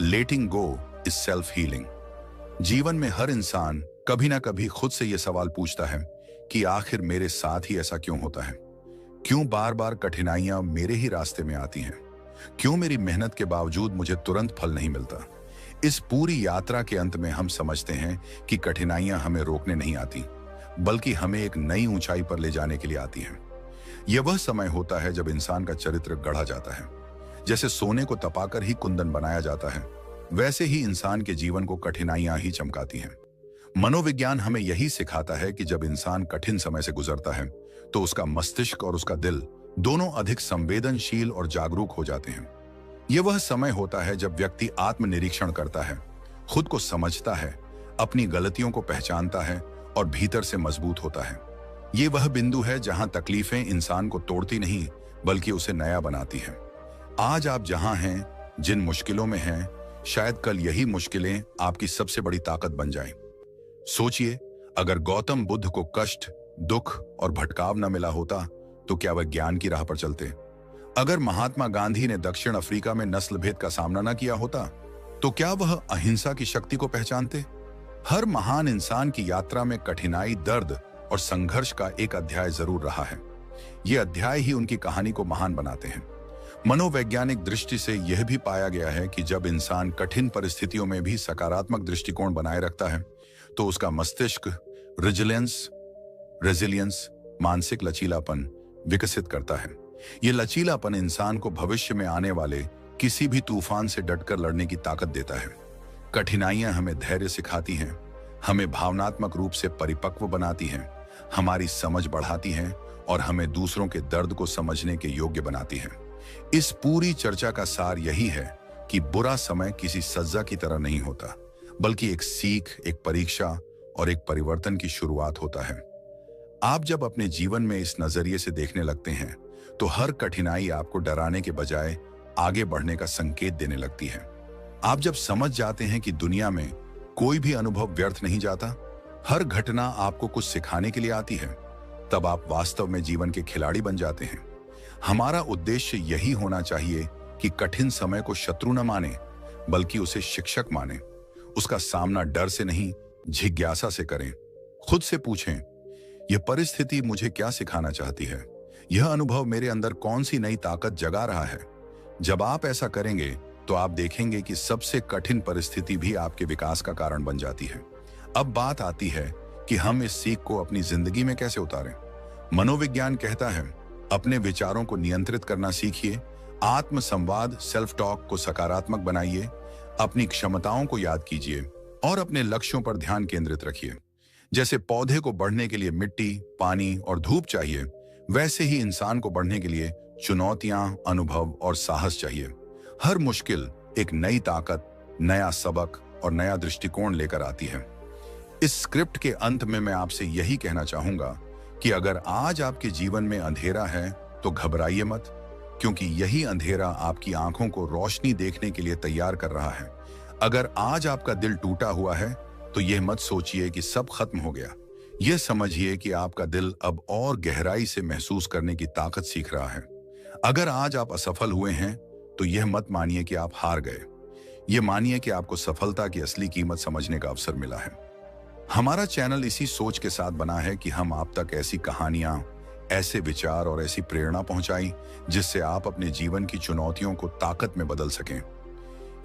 Speaker 1: लेटिंग गो इज सेल्फ हीलिंग। जीवन में हर इंसान कभी ना कभी खुद से यह सवाल पूछता है कि आखिर मेरे साथ ही ऐसा क्यों होता है? क्यों बार बार कठिनाइयां मेरे ही रास्ते में आती हैं? क्यों मेरी मेहनत के बावजूद मुझे तुरंत फल नहीं मिलता? इस पूरी यात्रा के अंत में हम समझते हैं कि कठिनाइयां हमें रोकने नहीं आती, बल्कि हमें एक नई ऊंचाई पर ले जाने के लिए आती हैं। यह वह समय होता है जब इंसान का चरित्र गढ़ा जाता है। जैसे सोने को तपाकर ही कुंदन बनाया जाता है, वैसे ही इंसान के जीवन को कठिनाइयां ही चमकाती हैं। मनोविज्ञान हमें यही सिखाता है कि जब इंसान कठिन समय से गुजरता है तो उसका मस्तिष्क और उसका दिल दोनों अधिक संवेदनशील और जागरूक हो जाते हैं। यह वह समय होता है जब व्यक्ति आत्मनिरीक्षण करता है, खुद को समझता है, अपनी गलतियों को पहचानता है और भीतर से मजबूत होता है। ये वह बिंदु है जहां तकलीफें इंसान को तोड़ती नहीं बल्कि उसे नया बनाती हैं। आज आप जहां हैं, जिन मुश्किलों में हैं, शायद कल यही मुश्किलें आपकी सबसे बड़ी ताकत बन जाएं। सोचिए, अगर गौतम बुद्ध को कष्ट, दुख और भटकाव न मिला होता तो क्या वह ज्ञान की राह पर चलते? अगर महात्मा गांधी ने दक्षिण अफ्रीका में नस्ल भेद का सामना न किया होता तो क्या वह अहिंसा की शक्ति को पहचानते? हर महान इंसान की यात्रा में कठिनाई, दर्द और संघर्ष का एक अध्याय जरूर रहा है। ये अध्याय ही उनकी कहानी को महान बनाते हैं। मनोवैज्ञानिक दृष्टि से यह भी पाया गया है कि जब इंसान कठिन परिस्थितियों में भी सकारात्मक दृष्टिकोण बनाए रखता है तो उसका मस्तिष्क रेजिलियंस मानसिक लचीलापन विकसित करता है। यह लचीलापन इंसान को भविष्य में आने वाले किसी भी तूफान से डटकर लड़ने की ताकत देता है। कठिनाइयां हमें धैर्य सिखाती हैं, हमें भावनात्मक रूप से परिपक्व बनाती हैं, हमारी समझ बढ़ाती हैं और हमें दूसरों के दर्द को समझने के योग्य बनाती हैं। इस पूरी चर्चा का सार यही है कि बुरा समय किसी सजा की तरह नहीं होता, बल्कि एक सीख, एक परीक्षा और एक परिवर्तन की शुरुआत होता है। आप जब अपने जीवन में इस नजरिए से देखने लगते हैं तो हर कठिनाई आपको डराने के बजाय आगे बढ़ने का संकेत देने लगती है। आप जब समझ जाते हैं कि दुनिया में कोई भी अनुभव व्यर्थ नहीं जाता, हर घटना आपको कुछ सिखाने के लिए आती है, तब आप वास्तव में जीवन के खिलाड़ी बन जाते हैं। हमारा उद्देश्य यही होना चाहिए कि कठिन समय को शत्रु न माने, बल्कि उसे शिक्षक माने। उसका सामना डर से नहीं, जिज्ञासा से करें। खुद से पूछें, यह परिस्थिति मुझे क्या सिखाना चाहती है? यह अनुभव मेरे अंदर कौन सी नई ताकत जगा रहा है? जब आप ऐसा करेंगे तो आप देखेंगे कि सबसे कठिन परिस्थिति भी आपके विकास का कारण बन जाती है। अब बात आती है कि हम इस सीख को अपनी जिंदगी में कैसे उतारें। मनोविज्ञान कहता है, अपने विचारों को नियंत्रित करना सीखिए, आत्म संवाद सेल्फ टॉक को सकारात्मक बनाइए, अपनी क्षमताओं को याद कीजिए और अपने लक्ष्यों पर ध्यान केंद्रित रखिए। जैसे पौधे को बढ़ने के लिए मिट्टी, पानी और धूप चाहिए, वैसे ही इंसान को बढ़ने के लिए चुनौतियां, अनुभव और साहस चाहिए। हर मुश्किल एक नई ताकत, नया सबक और नया दृष्टिकोण लेकर आती है। इस स्क्रिप्ट के अंत में मैं आपसे यही कहना चाहूंगा कि अगर आज आपके जीवन में अंधेरा है तो घबराइए मत, क्योंकि यही अंधेरा आपकी आंखों को रोशनी देखने के लिए तैयार कर रहा है। अगर आज आपका दिल टूटा हुआ है तो यह मत सोचिए कि सब खत्म हो गया। यह समझिए कि आपका दिल अब और गहराई से महसूस करने की ताकत सीख रहा है। अगर आज आप असफल हुए हैं तो यह मत मानिए कि आप हार गए। यह मानिए कि आपको सफलता की असली कीमत समझने का अवसर मिला है। हमारा चैनल इसी सोच के साथ बना है कि हम आप तक ऐसी कहानियां, ऐसे विचार और ऐसी प्रेरणा पहुंचाएं जिससे आप अपने जीवन की चुनौतियों को ताकत में बदल सकें।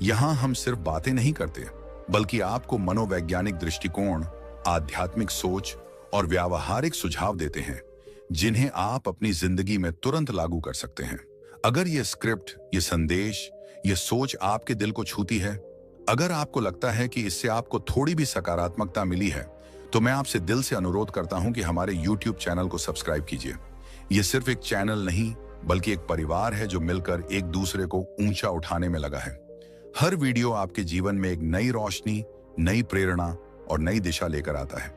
Speaker 1: यहां हम सिर्फ बातें नहीं करते, बल्कि आपको मनोवैज्ञानिक दृष्टिकोण, आध्यात्मिक सोच और व्यावहारिक सुझाव देते हैं जिन्हें आप अपनी जिंदगी में तुरंत लागू कर सकते हैं। अगर ये स्क्रिप्ट, ये संदेश, ये सोच आपके दिल को छूती है, अगर आपको लगता है कि इससे आपको थोड़ी भी सकारात्मकता मिली है, तो मैं आपसे दिल से अनुरोध करता हूं कि हमारे YouTube चैनल को सब्सक्राइब कीजिए। ये सिर्फ एक चैनल नहीं, बल्कि एक परिवार है जो मिलकर एक दूसरे को ऊंचा उठाने में लगा है। हर वीडियो आपके जीवन में एक नई रोशनी, नई प्रेरणा और नई दिशा लेकर आता है।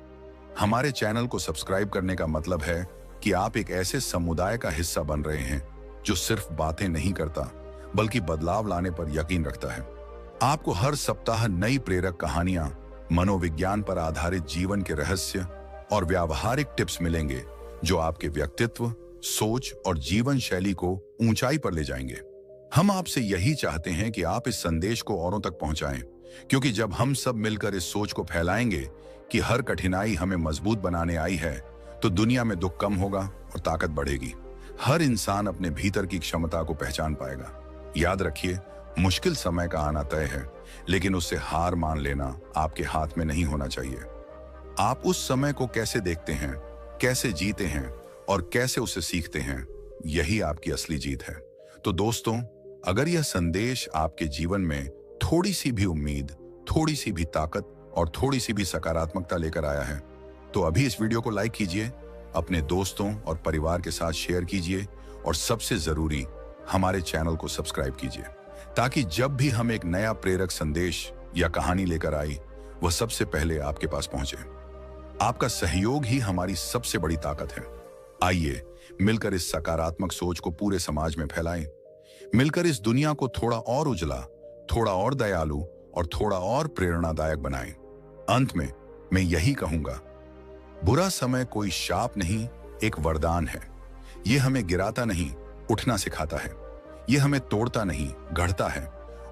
Speaker 1: हमारे चैनल को सब्सक्राइब करने का मतलब है कि आप एक ऐसे समुदाय का हिस्सा बन रहे हैं जो सिर्फ बातें नहीं करता, बल्कि बदलाव लाने पर यकीन रखता है। आपको हर सप्ताह नई प्रेरक कहानियां, मनोविज्ञान पर आधारित जीवन के रहस्य और व्यावहारिक टिप्स मिलेंगे जो आपके व्यक्तित्व, सोच और जीवन शैली को ऊंचाई पर ले जाएंगे। हम आपसे यही चाहते हैं कि आप इस संदेश को औरों तक पहुंचाएं, क्योंकि जब हम सब मिलकर इस सोच को फैलाएंगे कि हर कठिनाई हमें मजबूत बनाने आई है, तो दुनिया में दुख कम होगा और ताकत बढ़ेगी। हर इंसान अपने भीतर की क्षमता को पहचान पाएगा। याद रखिए, मुश्किल समय का आना तय है, लेकिन उससे हार मान लेना आपके हाथ में नहीं होना चाहिए। आप उस समय को कैसे देखते हैं, कैसे जीते हैं और कैसे उसे सीखते हैं, यही आपकी असली जीत है। तो दोस्तों, अगर यह संदेश आपके जीवन में थोड़ी सी भी उम्मीद, थोड़ी सी भी ताकत और थोड़ी सी भी सकारात्मकता लेकर आया है, तो अभी इस वीडियो को लाइक कीजिए, अपने दोस्तों और परिवार के साथ शेयर कीजिए और सबसे जरूरी, हमारे चैनल को सब्सक्राइब कीजिए, ताकि जब भी हम एक नया प्रेरक संदेश या कहानी लेकर आई, वह सबसे पहले आपके पास पहुंचे। आपका सहयोग ही हमारी सबसे बड़ी ताकत है। आइए मिलकर इस सकारात्मक सोच को पूरे समाज में फैलाएं। मिलकर इस दुनिया को थोड़ा और उजला, थोड़ा और दयालु और थोड़ा और प्रेरणादायक बनाएं। अंत में मैं यही कहूंगा, बुरा समय कोई शाप नहीं, एक वरदान है। यह हमें गिराता नहीं, उठना सिखाता है। यह हमें तोड़ता नहीं, गढ़ता है।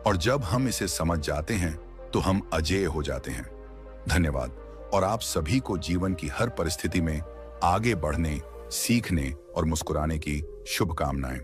Speaker 1: और जब हम इसे समझ जाते हैं तो हम अजेय हो जाते हैं। धन्यवाद। और आप सभी को जीवन की हर परिस्थिति में आगे बढ़ने, सीखने और मुस्कुराने की शुभकामनाएं।